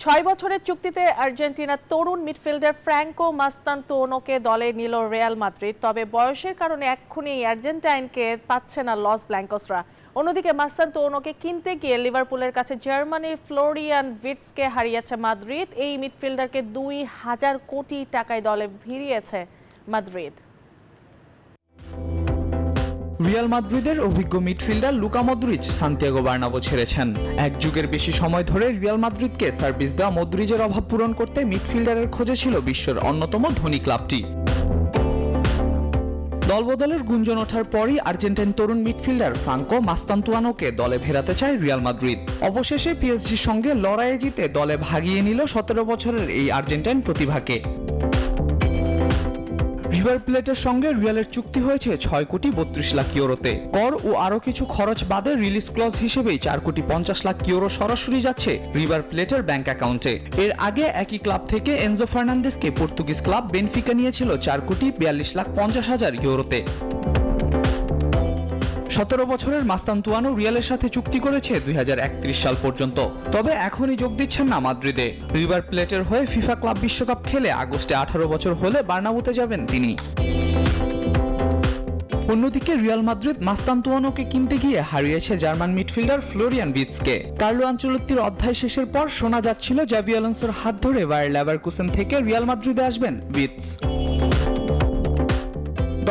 6 বছরের চুক্তিতে আর্জেন্টিনার তরুণ মিডফিল্ডার ফ্র্যাঙ্কো মাস্তানতুওনোকে দলে নিল রিয়াল মাদ্রিদ। তবে বয়সের কারণে এক্ষুনি আর্জেন্টাইনকে পাচ্ছে না লস ব্ল্যাঙ্কোসরা। অন্যদিকে মাস্তানতুওনোকে কিনতে গিয়ে লিভারপুলের কাছে জার্মানির ফ্লোরিয়ান ভির্টসকে হারিয়েছে মাদ্রিদ। এই মিডফিল্ডারকে 2000 কোটি টাকায় দলে ভিড়িয়েছে মাদ্রিদ। রিয়াল মাদ্রিদের অভিজ্ঞ midfielder Luka Modric Santiago Bernabeu ছেড়েছেন। এক যুগের বেশি সময় ধরে রিয়াল মাদ্রিদকে সার্ভিস দেওয়া মদ্রিচের অভাব পূরণ করতে মিডফিল্ডারের খোঁজে ছিল বিশ্বের অন্যতম ধনী ক্লাবটি। দলবদলের গুঞ্জন ওঠার পরই আর্জেন্টাইন তরুণ মিডফিল্ডার ফ্রাঙ্কো মাস্তানতুয়ানোকে দলে ফেরাতে চায় রিয়াল মাদ্রিদ। অবশেষে পিএসজির সঙ্গে লড়াইয়ে জিতে দলে ভাগিয়ে নিল 17 বছরের এই আর্জেন্টাইন প্রতিভাকে। রিভার প্লেটের সঙ্গে রিয়ালের চুক্তি হয়েছে 6 কোটি 32 লাখ ইউরোতে। কর ও আরো কিছু খরচ বাদে রিলিজ ক্লজ হিসেবেই 4 কোটি 50 লাখ ইউরো সরাসরি যাচ্ছে রিভার প্লেটের ব্যাংক অ্যাকাউন্টে। এর আগে একই ক্লাব থেকে এনজো ফার্নান্দেসকে পর্তুগিজ ক্লাব বেনফিকা নিয়েছিল 4 কোটি 42 লাখ 50 হাজার ইউরোতে। 17 বছরের মাস্তানতুয়ানো রিয়ালের সাথে চুক্তি করেছে 2031 সাল পর্যন্ত। তবে এখনই যোগ দিচ্ছেন না মাদ্রিদে। রিভার প্লেটের হয়ে ফিফা ক্লাব বিশ্বকাপ খেলে আগস্টে 18 বছর হলে বার্নাবুতে যাবেন তিনি। অন্যদিকে রিয়াল মাদ্রিদ মাস্তানতুয়ানোকে কিনতে গিয়ে হারিয়েছে জার্মান মিডফিল্ডার ফ্লোরিয়ান ভির্টসকে। কার্লো আনচেলত্তির অধ্যায় শেষের পর শোনা যাচ্ছিল জাভি আলোনসোর হাত ধরে বায়ার লেভারকুসেন থেকে রিয়াল মাদ্রিদে আসবেন ভির্টস।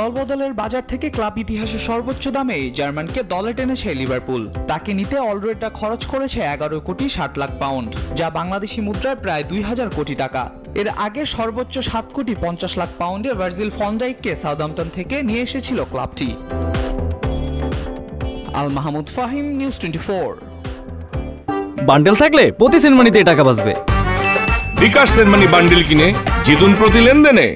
দলবদলের বাজার থেকে ক্লাব ইতিহাসে সর্বোচ্চ দামে এই জার্মানকে দলে টেনেছে লিভারপুল। তাকে নিতে অলরেডি খরচ করেছে 11 কোটি 60 লাখ পাউন্ড, যা বাংলাদেশি মুদ্রায় প্রায় 2000 কোটি টাকা। এর আগে সর্বোচ্চ 7 কোটি 50 লাখ পাউন্ডে ভার্জিল ফন ডাইককে সাউদাম্পটন থেকে নিয়ে এসেছিল ক্লাবটি। আল মাহমুদ ফাহিম, নিউজ 24। বান্ডেল থাকলে প্রতি সেনমানিতে টাকা বাঁচবে। বিকাশ সেনমানি বান্ডেল কিনে জিতুন প্রতি লেনদেনে।